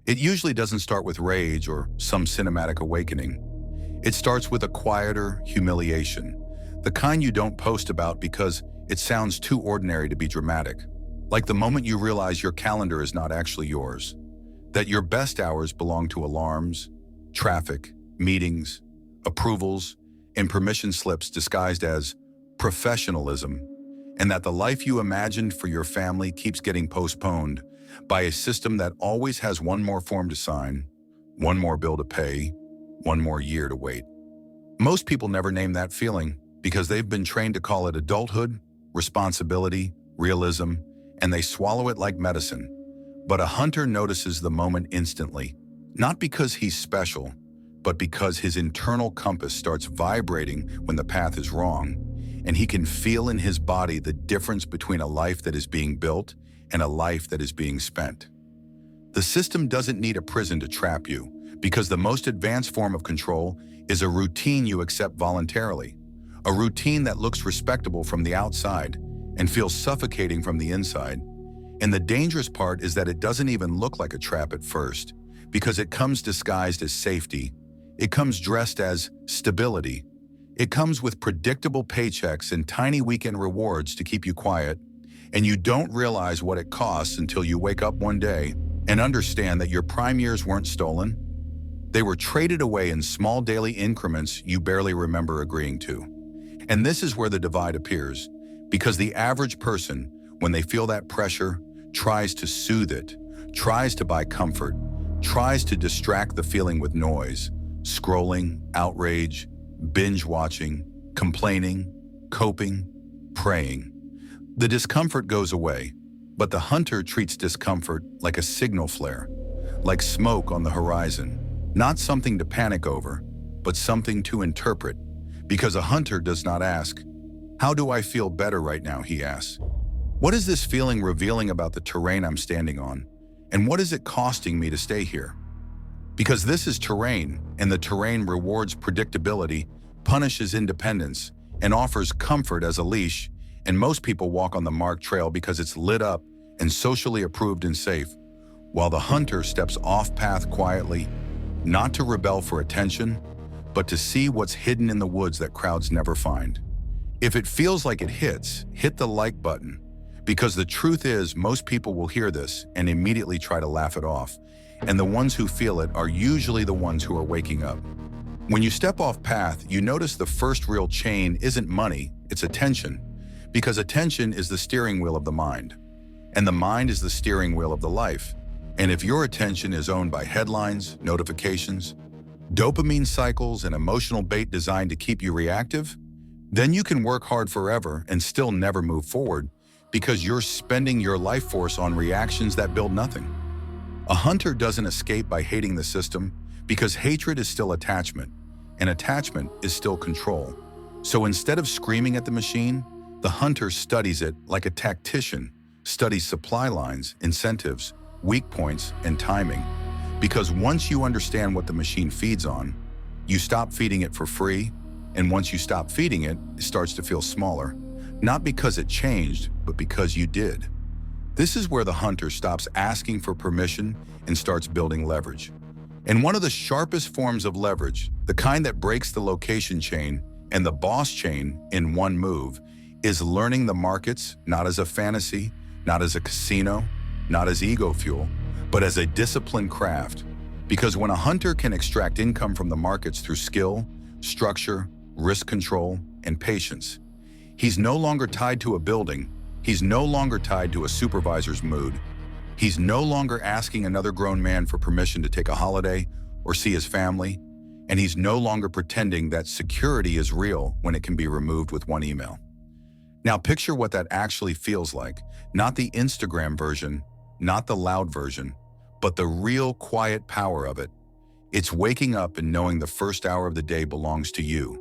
It usually doesn't start with rage or some cinematic awakening. It starts with a quieter humiliation, the kind you don't post about because it sounds too ordinary to be dramatic. Like the moment you realize your calendar is not actually yours, that your best hours belong to alarms, traffic, meetings, approvals, and permission slips disguised as professionalism, and that the life you imagined for your family keeps getting postponed by a system that always has one more form to sign, one more bill to pay, one more year to wait. Most people never name that feeling because they've been trained to call it adulthood, responsibility, realism, and they swallow it like medicine. But a hunter notices the moment instantly, not because he's special, but because his internal compass starts vibrating when the path is wrong, and he can feel in his body the difference between a life that is being built and a life that is being spent. The system doesn't need a prison to trap you, because the most advanced form of control is a routine you accept voluntarily, a routine that looks respectable from the outside and feels suffocating from the inside. And the dangerous part is that it doesn't even look like a trap at first, because it comes disguised as safety. It comes dressed as stability. It comes with predictable paychecks and tiny weekend rewards to keep you quiet, and you don't realize what it costs until you wake up one day and understand that your prime years weren't stolen. They were traded away in small daily increments you barely remember agreeing to. And this is where the divide appears, because the average person, when they feel that pressure, tries to soothe it, tries to buy comfort, tries to distract the feeling with noise, scrolling, outrage, binge watching, complaining, coping, praying. The discomfort goes away, but the hunter treats discomfort like a signal flare, like smoke on the horizon, not something to panic over, but something to interpret, because a hunter does not ask, "How do I feel better right now?" he asks, "What is this feeling revealing about the terrain I'm standing on, and what is it costing me to stay here?" Because this is terrain, and the terrain rewards predictability, punishes independence, and offers comfort as a leash, and most people walk on the marked trail because it's lit up and socially approved and safe, while the hunter steps off path quietly, not to rebel for attention, but to see what's hidden in the woods that crowds never find. If it feels like it hit the like button, because the truth is most people will hear this and immediately try to laugh it off, and the ones who feel it are usually the ones who are waking up. When you step off path, you notice the first real chain isn't money, it's attention, because attention is the steering wheel of the mind, and the mind is the steering wheel of the life. And if your attention is owned by headlines, notifications, dopamine cycles, and emotional bait designed to keep you reactive, then you can work hard forever and still never move forward because you're spending your life force on reactions that build nothing. A hunter doesn't escape by hating the system because hatred is still attachment, and attachment is still control. So instead of screaming at the machine, the hunter studies it like a tactician studies supply lines, incentives, weak points, and timing. Because once you understand what the machine feeds on, you stop feeding it for free, and once you stop feeding it, it starts to feel smaller. Not because it changed, but because you did. This is where the hunter stops asking for permission and starts building leverage. And one of the sharpest forms of leverage, the kind that breaks the location chain and the boss chain in one move, is learning the markets not as a fantasy, not as a casino, not as ego fuel, but as a disciplined craft. Because when a hunter can extract income from the markets through skill, structure, risk control, and patience, he's no longer tied to a building. He's no longer tied to a supervisor's mood. He's no longer asking another grown man for permission to take a holiday or see his family. And he's no longer pretending that security is real when it can be removed with one email. Now picture what that actually feels like. Not the Instagram version, not the loud version, but the real quiet power of it. It's waking up and knowing the first hour of the day belongs to you,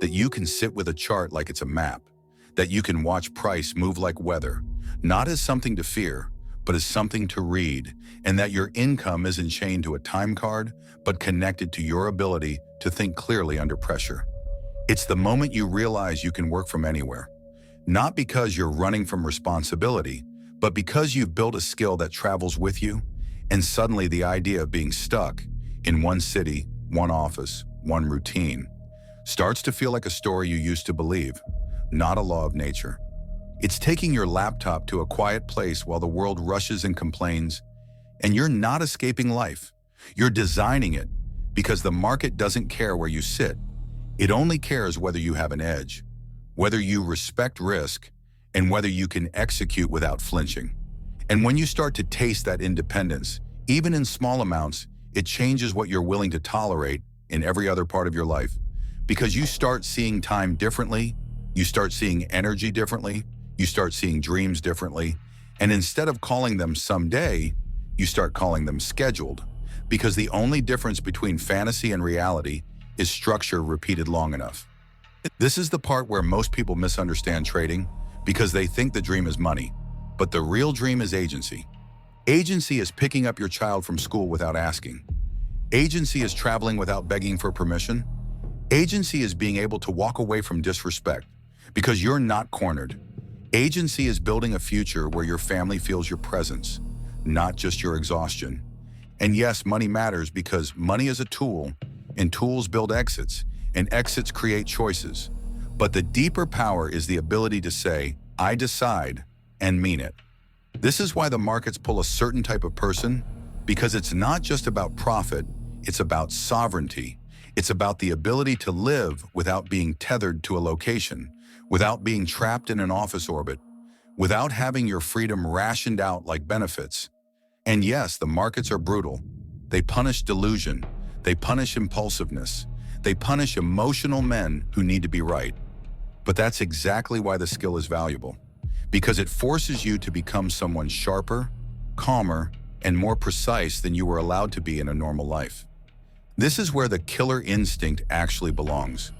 that you can sit with a chart like it's a map, that you can watch price move like weather, not as something to fear, but as something to read, and that your income isn't chained to a time card, but connected to your ability to think clearly under pressure. It's the moment you realize you can work from anywhere, not because you're running from responsibility, but because you've built a skill that travels with you, And suddenly the idea of being stuck in one city, one office, one routine starts to feel like a story you used to believe, not a law of nature. It's taking your laptop to a quiet place while the world rushes and complains, and you're not escaping life. You're designing it because the market doesn't care where you sit. It only cares whether you have an edge, whether you respect risk, and whether you can execute without flinching. And when you start to taste that independence, even in small amounts, it changes what you're willing to tolerate in every other part of your life. Because you start seeing time differently, you start seeing energy differently, you start seeing dreams differently, and instead of calling them someday, you start calling them scheduled. Because the only difference between fantasy and reality is structure repeated long enough. This is the part where most people misunderstand trading because they think the dream is money, but the real dream is agency. Agency is picking up your child from school without asking. Agency is traveling without begging for permission. Agency is being able to walk away from disrespect because you're not cornered. Agency is building a future where your family feels your presence, not just your exhaustion. And yes, money matters because money is a tool, and tools build exits, and exits create choices. But the deeper power is the ability to say, I decide, and mean it. This is why the markets pull a certain type of person, because it's not just about profit, it's about sovereignty. It's about the ability to live without being tethered to a location, without being trapped in an office orbit, without having your freedom rationed out like benefits. And yes, the markets are brutal. They punish delusion. They punish impulsiveness. They punish emotional men who need to be right. But that's exactly why the skill is valuable, because it forces you to become someone sharper, calmer, and more precise than you were allowed to be in a normal life. This is where the killer instinct actually belongs.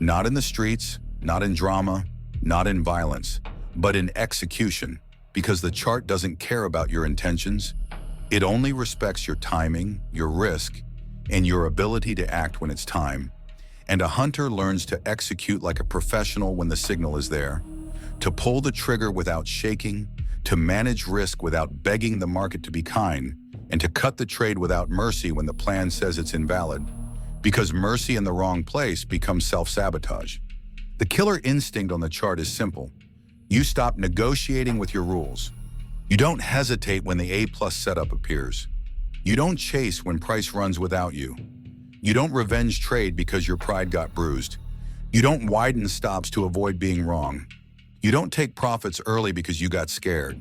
Not in the streets, not in drama, not in violence, but in execution, because the chart doesn't care about your intentions. It only respects your timing, your risk, and your ability to act when it's time. And a hunter learns to execute like a professional when the signal is there, to pull the trigger without shaking, to manage risk without begging the market to be kind, and to cut the trade without mercy when the plan says it's invalid, because mercy in the wrong place becomes self-sabotage. The killer instinct on the chart is simple. You stop negotiating with your rules. You don't hesitate when the A+ setup appears. You don't chase when price runs without you. You don't revenge trade because your pride got bruised. You don't widen stops to avoid being wrong. You don't take profits early because you got scared.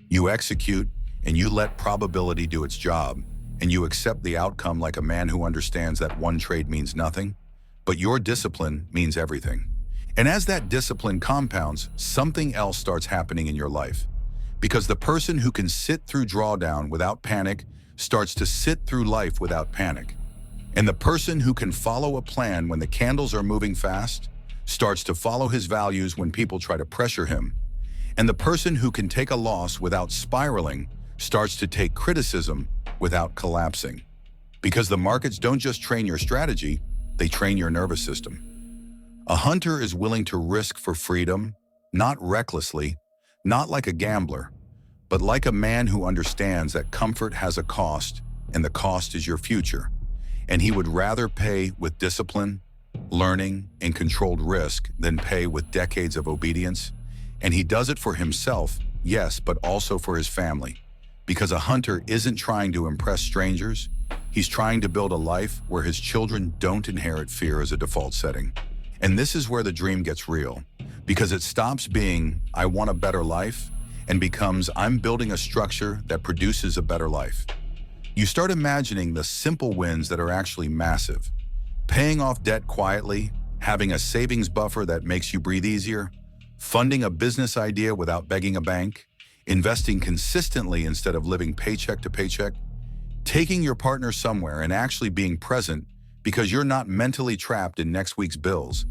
You execute, and you let probability do its job, and you accept the outcome like a man who understands that one trade means nothing, but your discipline means everything. And as that discipline compounds, something else starts happening in your life. Because the person who can sit through drawdown without panic starts to sit through life without panic. And the person who can follow a plan when the candles are moving fast starts to follow his values when people try to pressure him. And the person who can take a loss without spiraling starts to take criticism without collapsing. Because the markets don't just train your strategy, they train your nervous system. A hunter is willing to risk for freedom, not recklessly, not like a gambler, but like a man who understands that comfort has a cost, and the cost is your future. And he would rather pay with discipline, learning, and controlled risk than pay with decades of obedience. And he does it for himself, yes, but also for his family. Because a hunter isn't trying to impress strangers, he's trying to build a life where his children don't inherit fear as a default setting. And this is where the dream gets real, because it stops being, I want a better life, and becomes, I'm building a structure that produces a better life. You start imagining the simple wins that are actually massive. Paying off debt quietly, having a savings buffer that makes you breathe easier, funding a business idea without begging a bank, investing consistently instead of living paycheck to paycheck, taking your partner somewhere and actually being present because you're not mentally trapped in next week's bills.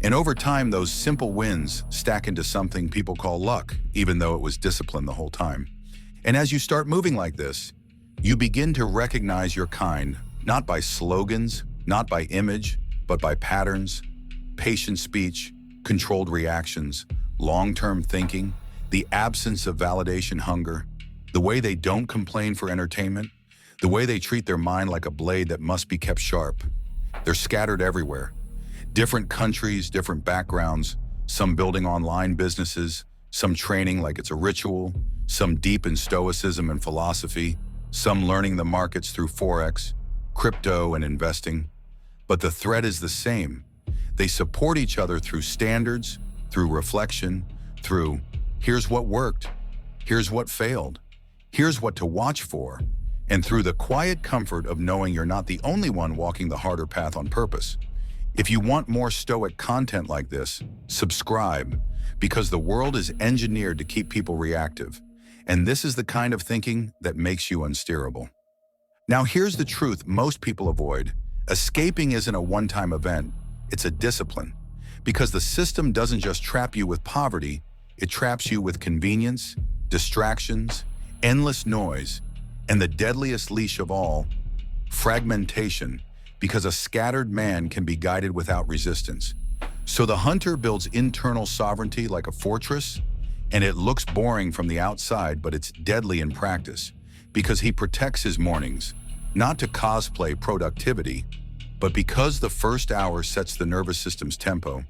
And over time, those simple wins stack into something people call luck, even though it was discipline the whole time. And as you start moving like this, you begin to recognize your kind, not by slogans, not by image, but by patterns, patient speech, controlled reactions, long-term thinking, the absence of validation hunger, the way they don't complain for entertainment, The way they treat their mind like a blade that must be kept sharp. They're scattered everywhere. Different countries, different backgrounds, some building online businesses, some training like it's a ritual, some deep in stoicism and philosophy, some learning the markets through Forex, crypto, and investing. But the thread is the same. They support each other through standards, through reflection, through here's what worked, here's what failed, here's what to watch for, and through the quiet comfort of knowing you're not the only one walking the harder path on purpose. If you want more stoic content like this, subscribe, because the world is engineered to keep people reactive, and this is the kind of thinking that makes you unsteerable. Now here's the truth most people avoid. Escaping isn't a one-time event, it's a discipline. Because the system doesn't just trap you with poverty, it traps you with convenience, distractions, endless noise, and the deadliest leash of all, fragmentation, because a scattered man can be guided without resistance. So the hunter builds internal sovereignty like a fortress, and it looks boring from the outside, but it's deadly in practice, because he protects his mornings, not to cosplay productivity, but because the first hour sets the nervous system's tempo,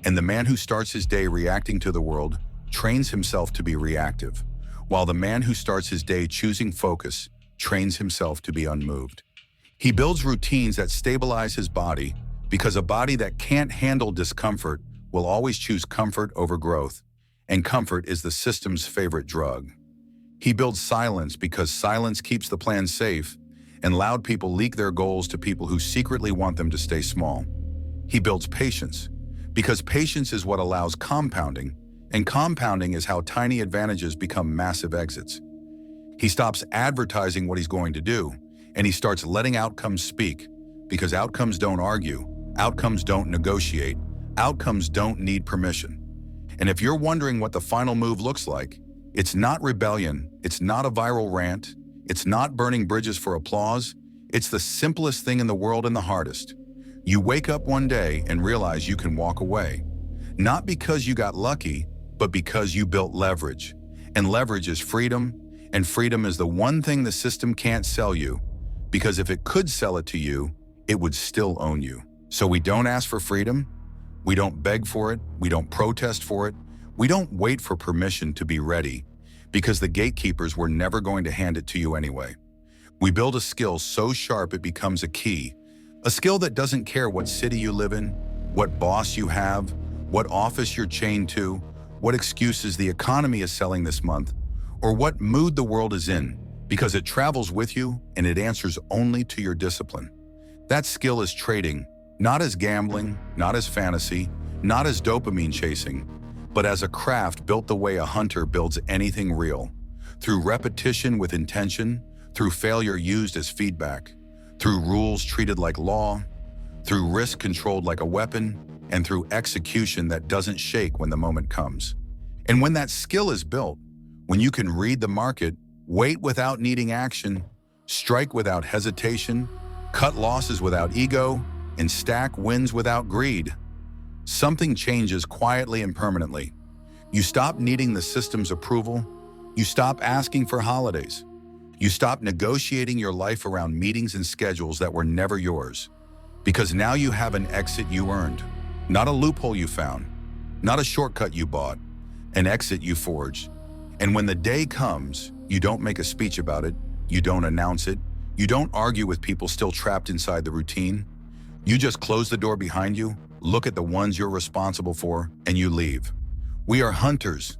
and the man who starts his day reacting to the world trains himself to be reactive, while the man who starts his day choosing focus trains himself to be unmoved. He builds routines that stabilize his body, because a body that can't handle discomfort will always choose comfort over growth, and comfort is the system's favorite drug. He builds silence because silence keeps the plan safe, and loud people leak their goals to people who secretly want them to stay small. He builds patience, because patience is what allows compounding, and compounding is how tiny advantages become massive exits. He stops advertising what he's going to do, and he starts letting outcomes speak, because outcomes don't argue, outcomes don't negotiate, outcomes don't need permission. And if you're wondering what the final move looks like, it's not rebellion, it's not a viral rant, it's not burning bridges for applause, it's the simplest thing in the world and the hardest. You wake up one day and realize you can walk away. Not because you got lucky, but because you built leverage. And leverage is freedom, and freedom is the one thing the system can't sell you, because if it could sell it to you, it would still own you. So we don't ask for freedom, we don't beg for it, we don't protest for it, we don't wait for permission to be ready, because the gatekeepers were never going to hand it to you anyway. We build a skill so sharp it becomes a key, a skill that doesn't care what city you live in, what boss you have, what office you're chained to, what excuses the economy is selling this month, or what mood the world is in, because it travels with you and it answers only to your discipline. That skill is trading, not as gambling, not as fantasy, not as dopamine chasing, but as a craft built the way a hunter builds anything real, through repetition with intention, through failure used as feedback, through rules treated like law, through risk controlled like a weapon, and through execution that doesn't shake when the moment comes. And when that skill is built, when you can read the market, wait without needing action, strike without hesitation, cut losses without ego, and stack wins without greed, something changes quietly and permanently. You stop needing the system's approval. You stop asking for holidays. You stop negotiating your life around meetings and schedules that were never yours. Because now you have an exit you earned, not a loophole you found, not a shortcut you bought, an exit you forged. And when the day comes, you don't make a speech about it, you don't announce it, you don't argue with people still trapped inside the routine. You just close the door behind you, look at the ones you're responsible for, and you leave. We are hunters,